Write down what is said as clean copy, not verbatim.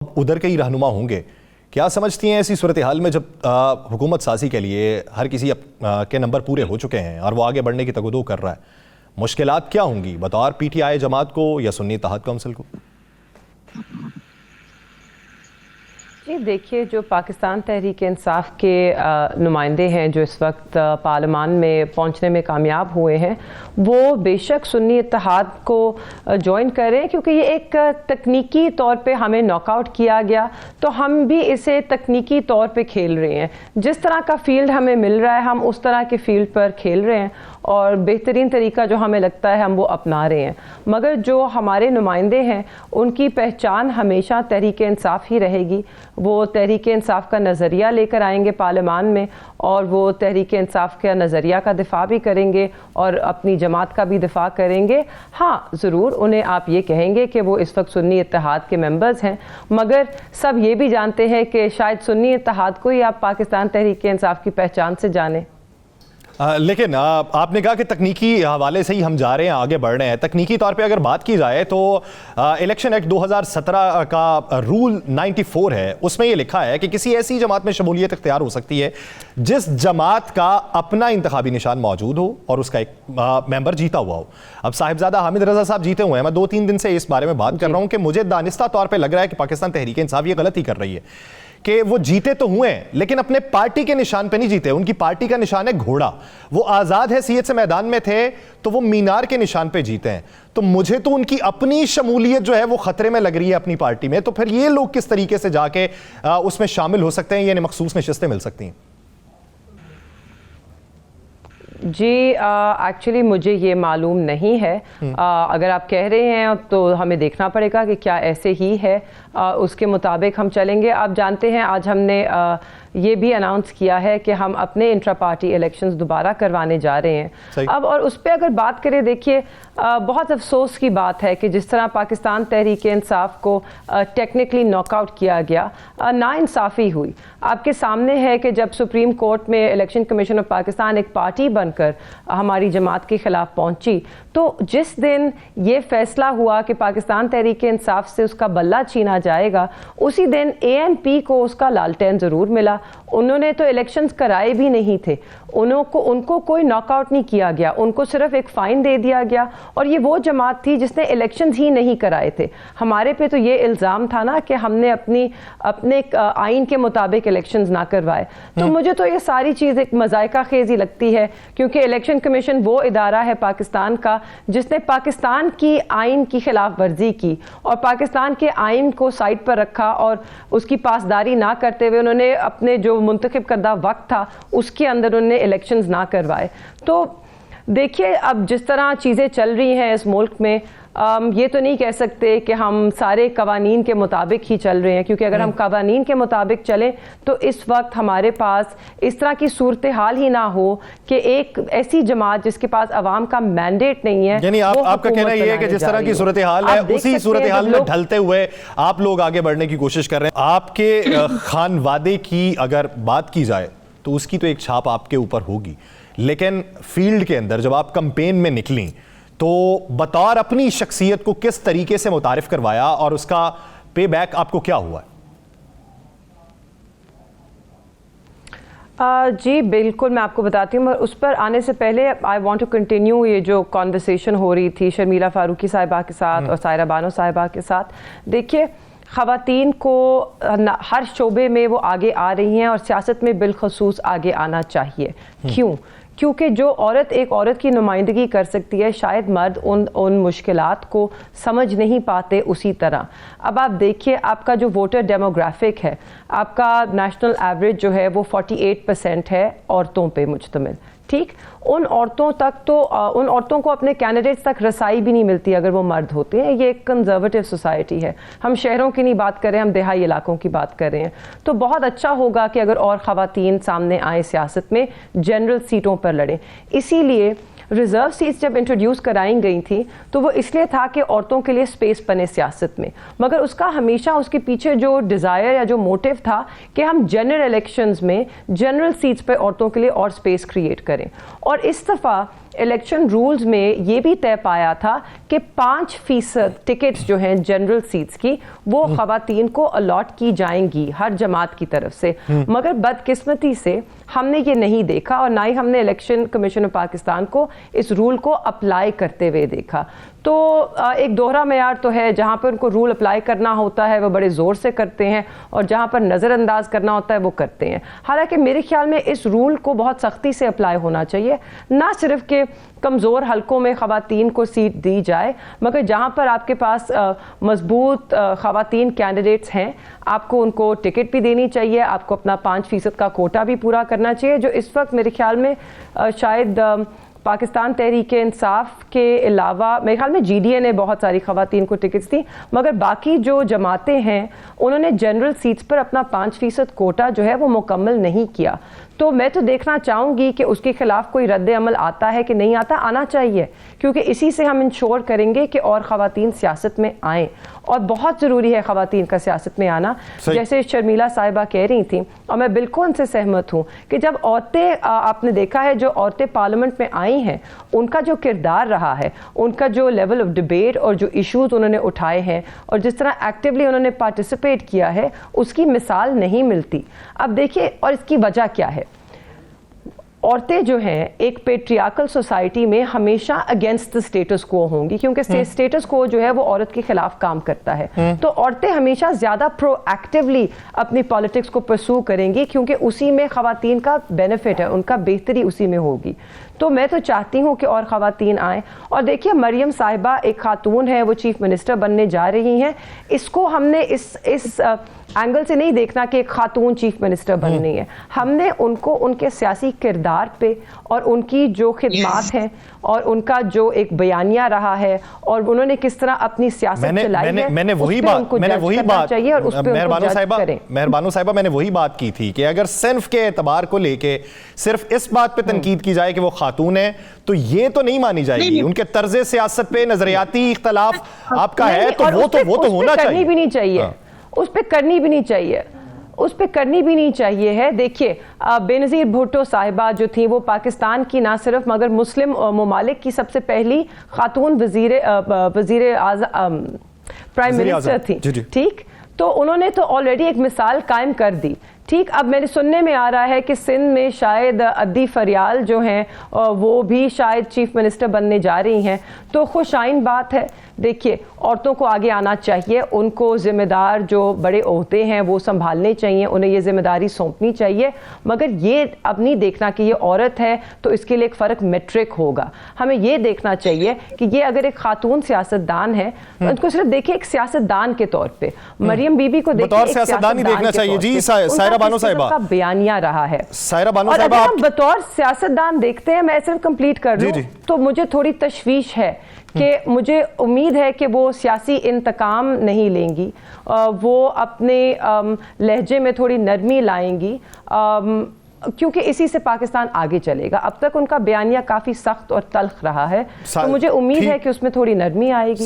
ادھر کے ہی رہنما ہوں گے. کیا سمجھتی ہیں ایسی صورتحال میں جب حکومت سازی کے لیے ہر کسی کے نمبر پورے ہو چکے ہیں اور وہ آگے بڑھنے کی تگودو کر رہا ہے, مشکلات کیا ہوں گی بطور پی ٹی آئی جماعت کو یا سنی اتحاد کونسل کو؟ جی دیکھیے, جو پاکستان تحریک انصاف کے نمائندے ہیں جو اس وقت پارلیمان میں پہنچنے میں کامیاب ہوئے ہیں, وہ بے شک سنی اتحاد کو جوائن کریں, کیونکہ یہ ایک تکنیکی طور پہ ہمیں ناک آؤٹ کیا گیا تو ہم بھی اسے تکنیکی طور پہ کھیل رہے ہیں. جس طرح کا فیلڈ ہمیں مل رہا ہے ہم اس طرح کے فیلڈ پر کھیل رہے ہیں اور بہترین طریقہ جو ہمیں لگتا ہے ہم وہ اپنا رہے ہیں. مگر جو ہمارے نمائندے ہیں ان کی پہچان ہمیشہ تحریک انصاف ہی رہے گی. وہ تحریک انصاف کا نظریہ لے کر آئیں گے پارلیمان میں اور وہ تحریک انصاف کا نظریہ کا دفاع بھی کریں گے اور اپنی جماعت کا بھی دفاع کریں گے. ہاں ضرور انہیں آپ یہ کہیں گے کہ وہ اس وقت سنی اتحاد کے ممبرز ہیں, مگر سب یہ بھی جانتے ہیں کہ شاید سنی اتحاد کو ہی آپ پاکستان تحریک انصاف کی پہچان سے جانیں. لیکن آپ نے کہا کہ تکنیکی حوالے سے ہی ہم جا رہے ہیں, آگے بڑھ رہے ہیں. تکنیکی طور پہ اگر بات کی جائے تو الیکشن ایکٹ 2017 کا رول 94 ہے, اس میں یہ لکھا ہے کہ کسی ایسی جماعت میں شمولیت اختیار ہو سکتی ہے جس جماعت کا اپنا انتخابی نشان موجود ہو اور اس کا ایک ممبر جیتا ہوا ہو. اب صاحبزادہ حامد رضا صاحب جیتے ہوئے ہیں, میں 2-3 دن سے اس بارے میں بات کر رہا ہوں کہ مجھے دانستہ طور پہ لگ رہا ہے کہ پاکستان تحریک انصاف یہ غلطی کر رہی ہے کہ وہ جیتے تو ہوئے ہیں لیکن اپنے پارٹی کے نشان پہ نہیں جیتے. ان کی پارٹی کا نشان ہے گھوڑا. وہ آزاد حیثیت سے میدان میں تھے تو وہ مینار کے نشان پہ جیتے ہیں. تو مجھے تو ان کی اپنی شمولیت جو ہے وہ خطرے میں لگ رہی ہے اپنی پارٹی میں. تو پھر یہ لوگ کس طریقے سے جا کے اس میں شامل ہو سکتے ہیں, یہ مخصوص نشستیں مل سکتی ہیں؟ جی ایکچولی مجھے یہ معلوم نہیں ہے. اگر آپ کہہ رہے ہیں تو ہمیں دیکھنا پڑے گا کہ کیا ایسے ہی ہے, اس کے مطابق ہم چلیں گے. آپ جانتے ہیں آج ہم نے یہ بھی اناؤنس کیا ہے کہ ہم اپنے انٹرا پارٹی الیکشنز دوبارہ کروانے جا رہے ہیں. اب اور اس پہ اگر بات کریں, دیکھیے بہت افسوس کی بات ہے کہ جس طرح پاکستان تحریک انصاف کو ٹیکنیکلی ناک آؤٹ کیا گیا, ناانصافی ہوئی. آپ کے سامنے ہے کہ جب سپریم کورٹ میں الیکشن کمیشن آف پاکستان ایک پارٹی بن کر ہماری جماعت کے خلاف پہنچی, تو جس دن یہ فیصلہ ہوا کہ پاکستان تحریک انصاف سے اس کا بلہ چھینا جائے گا, اسی دن اے این پی کو اس کا لالٹین ضرور ملا. انہوں نے تو الیکشنز کرائے بھی نہیں تھے, ان کو کوئی ناک آؤٹ نہیں کیا گیا, ان کو صرف ایک فائن دے دیا گیا. اور یہ وہ جماعت تھی جس نے الیکشنز ہی نہیں کرائے تھے. ہمارے پہ تو یہ الزام تھا نا کہ ہم نے اپنے آئین کے مطابق الیکشنز نہ کروائے. تو مجھے تو یہ ساری چیز ایک مذائقہ خیزی لگتی ہے, کیونکہ الیکشن کمیشن وہ ادارہ ہے پاکستان کا جس نے پاکستان کی آئین کی خلاف ورزی کی اور پاکستان کے آئین کو سائڈ پر رکھا اور اس کی پاسداری نہ کرتے ہوئے انہوں نے اپنے جو منتخب کردہ وقت تھا اس کے اندر انہوں نے الیکشنز نہ کروائے. تو دیکھیے اب جس طرح چیزیں چل رہی ہیں اس ملک میں, یہ تو نہیں کہہ سکتے کہ ہم سارے قوانین کے مطابق ہی چل رہے ہیں, کیونکہ اگر ہم قوانین کے مطابق چلیں تو اس وقت ہمارے پاس اس طرح کی صورتحال ہی نہ ہو کہ ایک ایسی جماعت جس کے پاس عوام کا مینڈیٹ نہیں ہے. یعنی آپ کا کہنا یہ ہے کہ جس طرح کی صورتحال ہے اسی صورتحال میں ڈھلتے ہوئے آپ لوگ آگے بڑھنے کی کوشش کر رہے ہیں. آپ کے خانوادے کی اگر بات کی جائے تو اس کی تو ایک چھاپ آپ کے اوپر ہوگی, لیکن فیلڈ کے اندر جب آپ کمپین میں نکلیں تو بطور اپنی شخصیت کو کس طریقے سے متعارف کروایا اور اس کا پے بیک آپ کو کیا ہوا ہے؟ جی بالکل, میں آپ کو بتاتی ہوں. اس پر آنے سے پہلے آئی وانٹ ٹو کنٹینیو یہ جو کانورسیشن ہو رہی تھی شرمیلا فاروقی صاحبہ کے ساتھ اور سائرہ بانو صاحبہ کے ساتھ. دیکھیے خواتین کو ہر شعبے میں وہ آگے آ رہی ہیں اور سیاست میں بالخصوص آگے آنا چاہیے. کیونکہ جو عورت ایک عورت کی نمائندگی کر سکتی ہے, شاید مرد ان مشکلات کو سمجھ نہیں پاتے اسی طرح. اب آپ دیکھیے آپ کا جو ووٹر ڈیموگرافک ہے, آپ کا نیشنل ایوریج جو ہے وہ 48% ہے عورتوں پہ مشتمل. ٹھیک, ان عورتوں کو اپنے کینڈیڈیٹس تک رسائی بھی نہیں ملتی اگر وہ مرد ہوتے ہیں. یہ ایک کنزرویٹو سوسائٹی ہے. ہم شہروں کی نہیں بات کر رہے ہیں, ہم دیہی علاقوں کی بات کر رہے ہیں. تو بہت اچھا ہوگا کہ اگر اور خواتین سامنے آئیں سیاست میں, جنرل سیٹوں پر لڑیں. اسی لیے ریزرو سیٹس جب انٹروڈیوس کرائی گئی تھیں تو وہ اس لیے تھا کہ عورتوں کے لیے سپیس بنے سیاست میں, مگر اس کا ہمیشہ اس کے پیچھے جو ڈیزائر یا جو موٹیو تھا کہ ہم جنرل الیکشنز میں جنرل سیٹس پہ عورتوں کے لیے اور سپیس کریٹ کریں. اور اس دفعہ الیکشن رولز میں یہ بھی طے پایا تھا کہ 5% ٹکٹس جو ہیں جنرل سیٹس کی وہ خواتین کو الاٹ کی جائیں گی ہر جماعت کی طرف سے، مگر بدقسمتی سے ہم نے یہ نہیں دیکھا اور نہ ہی ہم نے الیکشن کمیشن آف پاکستان کو اس رول کو اپلائی کرتے ہوئے دیکھا۔ تو ایک دوہرا معیار تو ہے، جہاں پر ان کو رول اپلائی کرنا ہوتا ہے وہ بڑے زور سے کرتے ہیں اور جہاں پر نظر انداز کرنا ہوتا ہے وہ کرتے ہیں۔ حالانکہ میرے خیال میں اس رول کو بہت سختی سے اپلائی ہونا چاہیے، نہ صرف کہ کمزور حلقوں میں خواتین کو سیٹ دی جائے، مگر جہاں پر آپ کے پاس مضبوط خواتین کینڈیڈیٹس ہیں آپ کو ان کو ٹکٹ بھی دینی چاہیے، آپ کو اپنا 5% کا کوٹا بھی پورا کرنا چاہیے، جو اس وقت میرے خیال میں شاید پاکستان تحریک انصاف کے علاوہ میرے خیال میں جی ڈی اے نے بہت ساری خواتین کو ٹکٹس دی، مگر باقی جو جماعتیں ہیں انہوں نے جنرل سیٹس پر اپنا 5% کوٹا جو ہے وہ مکمل نہیں کیا۔ تو میں تو دیکھنا چاہوں گی کہ اس کے خلاف کوئی رد عمل آتا ہے کہ نہیں آتا، آنا چاہیے، کیونکہ اسی سے ہم انشور کریں گے کہ اور خواتین سیاست میں آئیں، اور بہت ضروری ہے خواتین کا سیاست میں آنا۔ جیسے شرمیلا صاحبہ کہہ رہی تھیں اور میں بالکل ان سے سہمت ہوں کہ جب عورتیں، آپ نے دیکھا ہے جو عورتیں پارلیمنٹ میں آئی ہیں ان کا جو کردار رہا ہے، ان کا جو لیول آف ڈبیٹ اور جو ایشوز انہوں نے اٹھائے ہیں اور جس طرح ایکٹیولی انہوں نے پارٹیسپیٹ کیا ہے، اس کی مثال نہیں ملتی۔ اب دیکھیے، اور اس کی وجہ کیا ہے؟ عورتیں جو ہیں ایک پیٹریارکل سوسائٹی میں ہمیشہ اگینسٹ دا اسٹیٹس کو ہوں گی، کیونکہ اسٹیٹس کو جو ہے وہ عورت کے خلاف کام کرتا ہے، تو عورتیں ہمیشہ زیادہ پرو ایکٹیولی اپنی پالیٹکس کو پرسو کریں گی، کیونکہ اسی میں خواتین کا بینیفٹ ہے، ان کا بہتری اسی میں ہوگی۔ تو میں تو چاہتی ہوں کہ اور خواتین آئیں، اور دیکھیے مریم صاحبہ ایک خاتون ہے، وہ چیف منسٹر بننے جا رہی ہیں، اس کو ہم نے اس اینگل سے نہیں دیکھنا کہ ایک خاتون چیف منسٹر بننی ہے، ہم نے ان کو ان کے سیاسی کردار پہ اور ان کی جو خدمات ہیں اور ان کا جو ایک بیانیہ رہا ہے اور انہوں نے کس طرح اپنی سیاست چلائی ہے، میں نے وہی بات چاہیے اور اس پہ مہربانو صاحبہ میں نے وہی بات کی تھی کہ اگر صنف کے اعتبار کو لے کے صرف اس بات پہ تنقید کی جائے کہ وہ خاتون ہے تو یہ تو نہیں مانی جائے گی، ان کے طرز سیاست پہ نظریاتی اختلاف آپ کا ہے تو وہ تو ہونا چاہیے، اس پہ کرنی بھی نہیں چاہیے، اس پہ کرنی بھی نہیں چاہیے ہے۔ دیکھیے بینظیر بھٹو صاحبہ جو تھیں وہ پاکستان کی نہ صرف مگر مسلم ممالک کی سب سے پہلی خاتون وزیر پرائم منسٹر تھی، ٹھیک؟ تو انہوں نے تو آلریڈی ایک مثال قائم کر دی، ٹھیک؟ اب میرے سننے میں آ رہا ہے کہ سندھ میں شاید عدی فریال جو ہیں وہ بھی شاید چیف منسٹر بننے جا رہی ہیں، تو خوش آئین بات ہے۔ دیکھیے عورتوں کو آگے آنا چاہیے، ان کو ذمہ دار جو بڑے عہدے ہیں وہ سنبھالنے چاہیے، انہیں یہ ذمہ داری سونپنی چاہیے، مگر یہ اب نہیں دیکھنا کہ یہ عورت ہے تو اس کے لیے ایک فرق میٹرک ہوگا۔ ہمیں یہ دیکھنا چاہیے کہ یہ اگر ایک خاتون سیاستدان ہے ان کو صرف دیکھیں ایک سیاستدان کے طور پہ، مریم بی بی کو دیکھیں بطور سیاستدان ہی دیکھنا چاہیے۔ جی سائرہ بانو صاحبہ، بیانیہ رہا ہے، سائرہ بانو اور صاحبہ اگر ہم بطور سیاستدان دیکھتے ہیں، میں صرف کمپلیٹ کر لوں تو مجھے تھوڑی تشویش ہے کہ مجھے امید ہے کہ وہ سیاسی انتقام نہیں لیں گی، وہ اپنے لہجے میں تھوڑی نرمی لائیں گی، کیونکہ اسی سے پاکستان آگے چلے گا۔ اب تک ان کا بیانیہ کافی سخت اور تلخ رہا ہے، تو مجھے امید ہے کہ اس میں تھوڑی نرمی آئے گی۔